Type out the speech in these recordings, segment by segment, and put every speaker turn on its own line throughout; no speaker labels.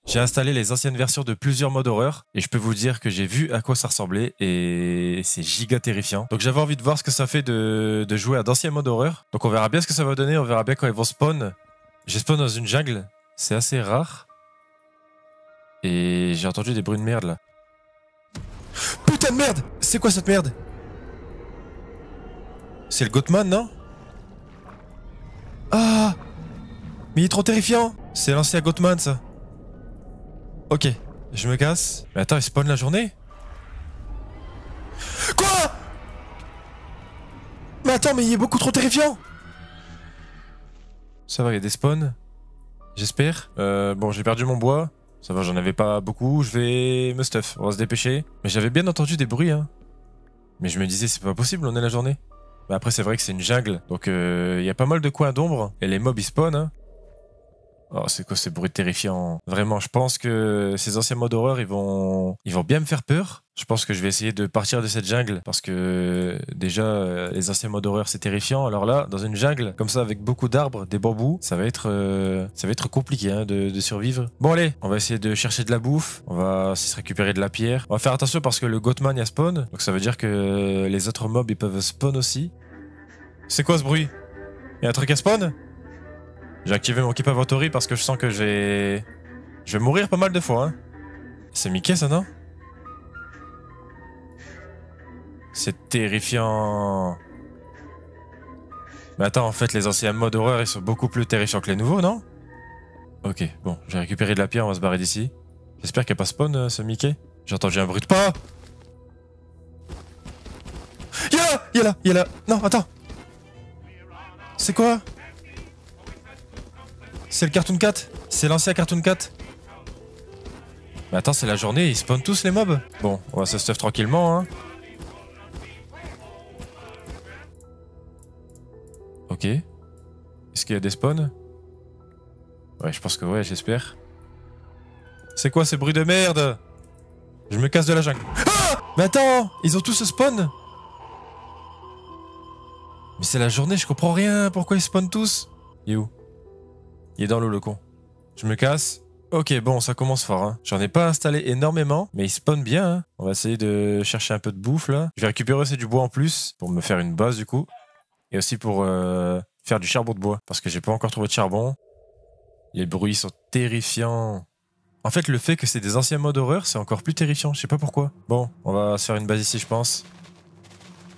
J'ai installé les anciennes versions de plusieurs modes horreur et je peux vous dire que j'ai vu à quoi ça ressemblait et c'est giga terrifiant. Donc j'avais envie de voir ce que ça fait de jouer à d'anciens modes horreur. Donc on verra bien ce que ça va donner, on verra bien quand ils vont spawn. J'ai spawn dans une jungle, c'est assez rare. Et j'ai entendu des bruits de merde là. Putain de merde! C'est quoi cette merde? C'est le Goatman, non? Ah! Mais il est trop terrifiant! C'est l'ancien Goatman ça. Ok, je me casse. Mais attends, il spawn la journée? Quoi? Mais attends, mais il est beaucoup trop terrifiant! Ça va, il y a des spawns. J'espère. Bon, j'ai perdu mon bois. Ça va, j'en avais pas beaucoup. Je vais me stuff. On va se dépêcher. Mais j'avais bien entendu des bruits, hein. Mais je me disais, c'est pas possible, on est la journée. Mais après, c'est vrai que c'est une jungle. Donc, il y a pas mal de coins d'ombre. Et les mobs, ils spawnent, hein. Oh, c'est quoi ces bruits terrifiants? Vraiment, je pense que ces anciens modes horreur, ils vont bien me faire peur. Je pense que je vais essayer de partir de cette jungle parce que déjà, les anciens modes horreur, c'est terrifiant. Alors là, dans une jungle comme ça, avec beaucoup d'arbres, des bambous, ça va être compliqué hein, de survivre. Bon allez, on va essayer de chercher de la bouffe. On va se récupérer de la pierre. On va faire attention parce que le Goatman, il y a spawn. Donc ça veut dire que les autres mobs, ils peuvent spawn aussi. C'est quoi ce bruit? Il y a un truc à spawn? J'ai activé mon Keep Inventory parce que je sens que je vais mourir pas mal de fois. Hein. C'est Mickey ça, non? C'est terrifiant. Mais attends, en fait, les anciens modes horreur, ils sont beaucoup plus terrifiants que les nouveaux, non? Ok, bon, j'ai récupéré de la pierre, on va se barrer d'ici. J'espère qu'il n'y a pas spawn, ce Mickey. J'ai entendu un bruit de pas. Il est là, il est là. Non, attends. C'est quoi? C'est le Cartoon Cat? C'est l'ancien Cartoon Cat? Mais attends, c'est la journée, ils spawnent tous les mobs? Bon, on va se stuff tranquillement, hein. Ok. Est-ce qu'il y a des spawns? Ouais, je pense que ouais, j'espère. C'est quoi ces bruits de merde? Je me casse de la jungle. Ah! Mais attends! Ils ont tous spawn? Mais c'est la journée, je comprends rien. Pourquoi ils spawnent tous? Il est où? Il est dans l'eau, le con. Je me casse. Ok, bon, ça commence fort. Hein. J'en ai pas installé énormément, mais il spawn bien. Hein. On va essayer de chercher un peu de bouffe, là. Je vais récupérer aussi du bois en plus, pour me faire une base, du coup. Et aussi pour faire du charbon de bois, parce que j'ai pas encore trouvé de charbon. Les bruits sont terrifiants. En fait, le fait que c'est des anciens modes horreur, c'est encore plus terrifiant. Je sais pas pourquoi. Bon, on va se faire une base ici, je pense.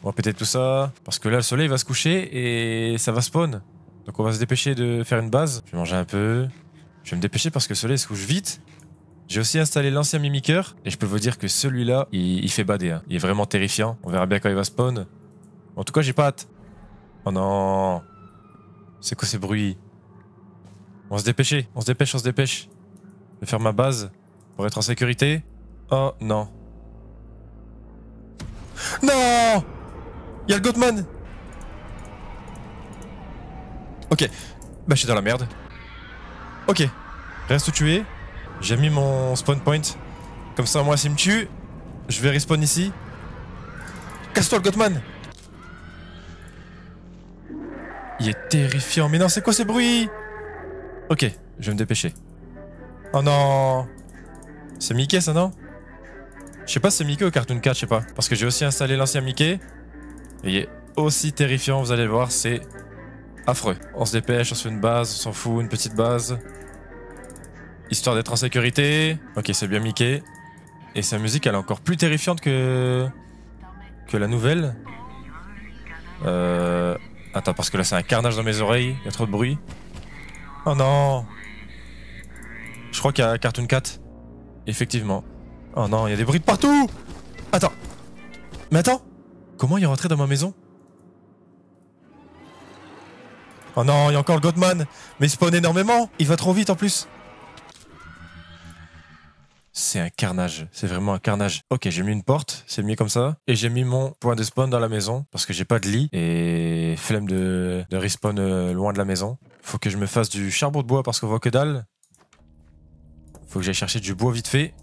On va péter tout ça, parce que là, le soleil va se coucher et ça va spawn. Donc on va se dépêcher de faire une base. Je vais manger un peu. Je vais me dépêcher parce que le soleil se couche vite. J'ai aussi installé l'ancien mimiqueur. Et je peux vous dire que celui-là, il fait bader. Hein. Il est vraiment terrifiant. On verra bien quand il va spawn. En tout cas, j'ai pas hâte. Oh non. C'est quoi ces bruits? On va se dépêcher. On se dépêche, on se dépêche. Je vais faire ma base pour être en sécurité. Oh non. Non! Il y a le Goatman! Ok, bah je suis dans la merde. Ok, reste tué. J'ai mis mon spawn point. Comme ça, moi, s'il me tue, je vais respawn ici. Casse-toi le Goatman! Il est terrifiant. Mais non, c'est quoi ces bruits? Ok, je vais me dépêcher. Oh non! C'est Mickey ça, non? Je sais pas si c'est Mickey ou Cartoon Cat, je sais pas. Parce que j'ai aussi installé l'ancien Mickey. Et il est aussi terrifiant, vous allez voir, c'est affreux. On se dépêche, on se fait une base, on s'en fout, une petite base. Histoire d'être en sécurité. Ok, c'est bien Mickey. Et sa musique, elle est encore plus terrifiante que la nouvelle. Attends, parce que là, c'est un carnage dans mes oreilles. Il y a trop de bruit. Oh non! Je crois qu'il y a Cartoon Cat. Effectivement. Oh non, il y a des bruits de partout! Attends. Mais attends! Comment il est rentré dans ma maison? Oh non, il y a encore le Goatman. Mais il spawn énormément. Il va trop vite en plus. C'est un carnage. C'est vraiment un carnage. Ok, j'ai mis une porte. C'est mieux comme ça. Et j'ai mis mon point de spawn dans la maison. Parce que j'ai pas de lit. Et flemme de respawn loin de la maison. Faut que je me fasse du charbon de bois parce qu'on voit que dalle. Faut que j'aille chercher du bois vite fait.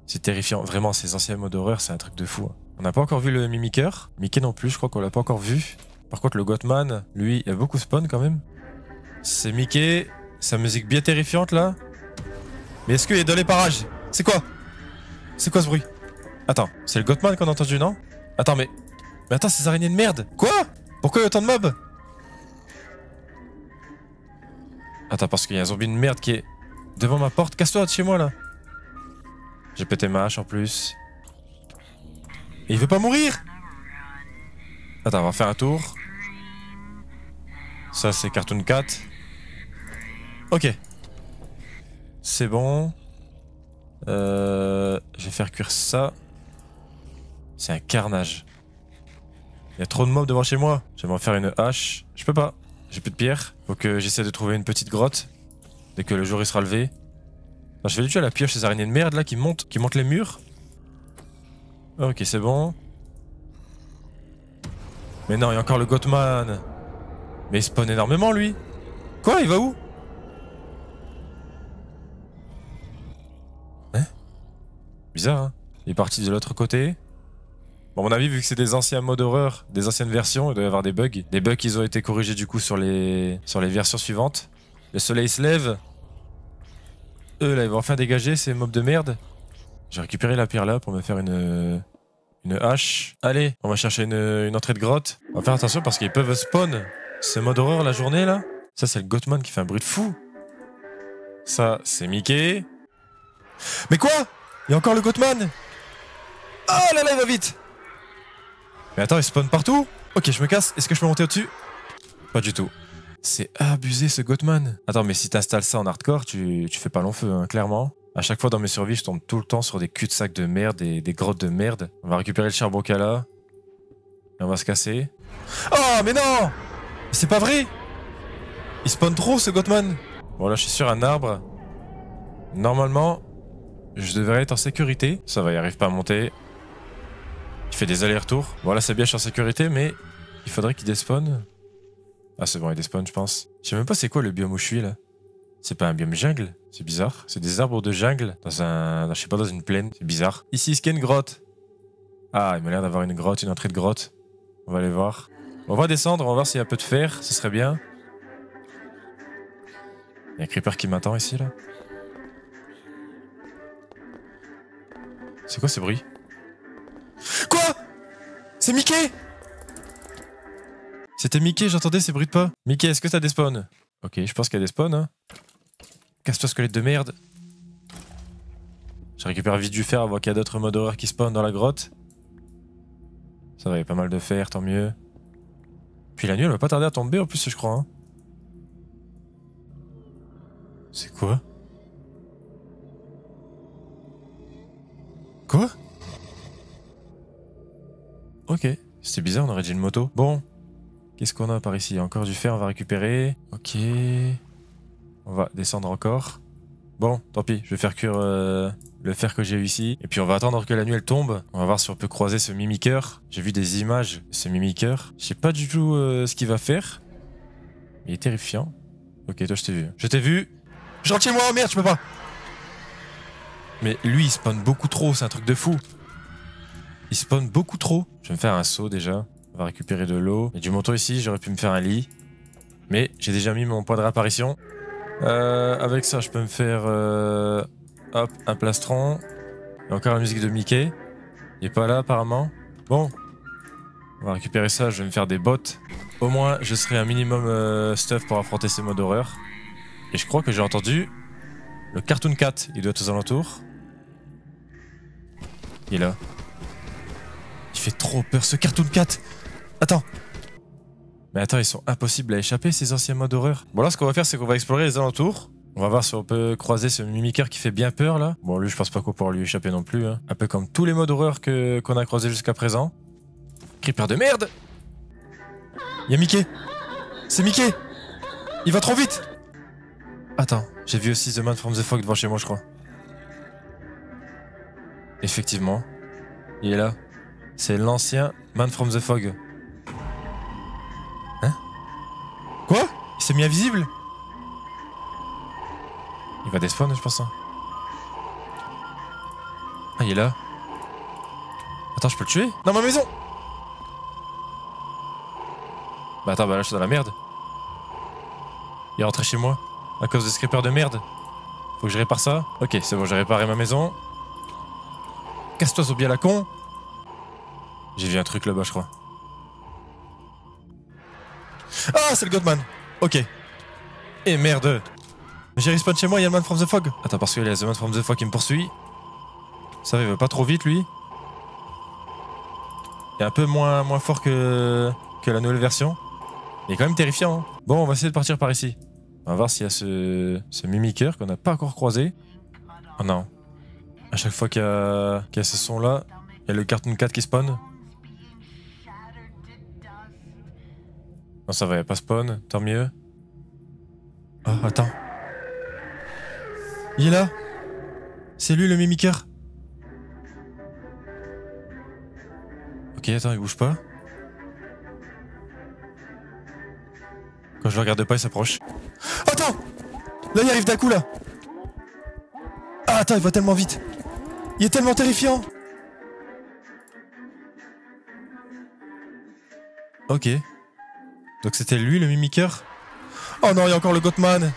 C'est terrifiant. Vraiment, ces anciens modes d'horreur, c'est un truc de fou. On n'a pas encore vu le mimiqueur. Mickey non plus, je crois qu'on l'a pas encore vu. Par contre, le Goatman, lui, il y a beaucoup spawn quand même. C'est Mickey. Sa musique bien terrifiante là. Mais est-ce qu'il est dans les parages? C'est quoi? C'est quoi ce bruit? Attends, c'est le Gothman qu'on a entendu, non? Attends, mais attends, ces araignées de merde! Quoi? Pourquoi il y a autant de mobs? Attends, parce qu'il y a un zombie de merde qui est devant ma porte. Casse-toi de chez moi, là. J'ai pété ma hache en plus. Et il veut pas mourir! Attends, on va faire un tour. Ça, c'est Cartoon Cat. Ok. C'est bon. Je vais faire cuire ça. C'est un carnage. Il y a trop de mobs devant chez moi. J'aimerais faire une hache. Je peux pas. J'ai plus de pierre. Faut que j'essaie de trouver une petite grotte. Dès que le jour il sera levé. Non, je vais lui tuer à la pioche ces araignées de merde là qui montent les murs. Ok, c'est bon. Mais non, il y a encore le Gothman. Mais il spawn énormément lui. Quoi? Il va où? Hein? Bizarre, hein? Il est parti de l'autre côté. Bon, à mon avis, vu que c'est des anciens modes horreur, des anciennes versions, il doit y avoir des bugs. Des bugs qui ont été corrigés du coup sur les versions suivantes. Le soleil se lève. Eux là, ils vont enfin dégager ces mobs de merde. J'ai récupéré la pierre là pour me faire une hache. Allez, on va chercher une entrée de grotte. On va faire attention parce qu'ils peuvent spawn. Ces modes horreur la journée là. Ça, c'est le Gothman qui fait un bruit de fou. Ça, c'est Mickey. Mais quoi? Il y a encore le Gothman. Oh là là, il va vite. Mais attends, il spawn partout? Ok, je me casse. Est-ce que je peux monter au-dessus? Pas du tout. C'est abusé ce Gothman. Attends, mais si t'installes ça en hardcore, tu fais pas long feu, hein, clairement. À chaque fois dans mes survies, je tombe tout le temps sur des cul-de-sac de merde et des grottes de merde. On va récupérer le charbon qu'il y a là. Et on va se casser. Oh, mais non! C'est pas vrai! Il spawn trop ce Gothman. Bon, là, je suis sur un arbre. Normalement, je devrais être en sécurité. Ça va, il arrive pas à monter. Il fait des allers-retours. Bon, là, c'est bien, je suis en sécurité, mais il faudrait qu'il despawn. Ah, c'est bon, il despawn, je pense. Je sais même pas c'est quoi le biome où je suis, là. C'est pas un biome jungle? C'est bizarre. C'est des arbres de jungle je sais pas, dans une plaine. C'est bizarre. Ici, est-ce qu'il y a une grotte? Ah, il m'a l'air d'avoir une grotte, une entrée de grotte. On va aller voir. On va descendre, on va voir s'il y a un peu de fer. Ce serait bien. Il y a un creeper qui m'attend ici, là. C'est quoi ce bruit? Quoi? C'est Mickey! C'était Mickey, j'entendais ces bruits de pas. Mickey, est-ce que t'as des spawns? Ok, je pense qu'il y a des spawns, hein. Casse-toi, squelette de merde. Je récupère vite du fer avant qu'il y a d'autres modes horreur qui spawnent dans la grotte. Ça va, il y a pas mal de fer, tant mieux. Puis la nuit, elle va pas tarder à tomber en plus, je crois. Hein. C'est quoi? Quoi? Ok, c'était bizarre, on aurait dit une moto. Bon, qu'est-ce qu'on a par ici? Encore du fer, on va récupérer. Ok. On va descendre encore. Bon, tant pis, je vais faire cuire le fer que j'ai eu ici. Et puis on va attendre que la nuit elle tombe. On va voir si on peut croiser ce mimiqueur. J'ai vu des images de ce mimiqueur. Je sais pas du tout ce qu'il va faire. Il est terrifiant. Ok, toi je t'ai vu. Je t'ai vu. Je rentre chez moi, oh merde, je peux pas. Mais lui il spawn beaucoup trop, c'est un truc de fou. Il spawn beaucoup trop. Je vais me faire un seau déjà. On va récupérer de l'eau. Il y a du manteau ici, j'aurais pu me faire un lit. Mais j'ai déjà mis mon point de réapparition. Avec ça, je peux me faire hop, un plastron. Et encore la musique de Mickey. Il est pas là apparemment. Bon, on va récupérer ça, je vais me faire des bottes. Au moins, je serai un minimum stuff pour affronter ces modes d'horreur. Et je crois que j'ai entendu le Cartoon Cat. Il doit être aux alentours. Il est là. Il fait trop peur ce Cartoon Cat. Attends. Mais attends, ils sont impossibles à échapper ces anciens modes d'horreur. Bon là, ce qu'on va faire, c'est qu'on va explorer les alentours. On va voir si on peut croiser ce mimiqueur qui fait bien peur là. Bon, lui, je pense pas qu'on pourra lui échapper non plus. Hein. Un peu comme tous les modes d'horreur qu'on a croisés jusqu'à présent. Creeper de merde! Y'a Mickey! C'est Mickey! Il va trop vite! Attends, j'ai vu aussi The Man from the Fog devant chez moi, je crois. Effectivement. Il est là. C'est l'ancien Man from the Fog. Hein? Quoi? Il s'est mis invisible? Il va despawn, je pense. Hein. Ah, il est là. Attends, je peux le tuer? Dans ma maison! Bah attends, bah là je suis dans la merde. Il est rentré chez moi. À cause de ce creeper de merde. Faut que je répare ça. Ok, c'est bon, j'ai réparé ma maison. Casse-toi, zombie à la con. J'ai vu un truc là-bas, je crois. Ah, c'est le Godman. Ok. Et merde. J'ai respawn chez moi, il y a le Man from the Fog. Attends, parce qu'il y a le Man from the Fog qui me poursuit. Ça va, il va pas trop vite, lui. Il est un peu moins fort que la nouvelle version. Il est quand même terrifiant. Hein. Bon, on va essayer de partir par ici. On va voir s'il y a ce mimiqueur qu'on n'a pas encore croisé. Oh non. À chaque fois qu'il y a ce son-là, il y a le Cartoon 4 qui spawn. Non, ça va, il n'y a pas spawn. Tant mieux. Oh, attends. Il est là. C'est lui le mimiqueur. Ok, attends, il bouge pas. Quand je le regarde pas, il s'approche. Attends! Là, il arrive d'un coup, là! Ah, attends, il va tellement vite! Il est tellement terrifiant! Ok. Donc c'était lui, le mimiqueur? Oh non, il y a encore le Gothman!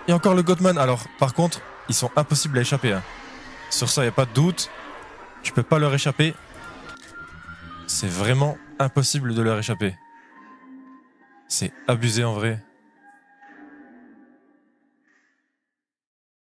Il y a encore le Gothman. Alors, par contre, ils sont impossibles à échapper. Hein. Sur ça, il n'y a pas de doute. Tu peux pas leur échapper. C'est vraiment impossible de leur échapper. C'est abusé en vrai.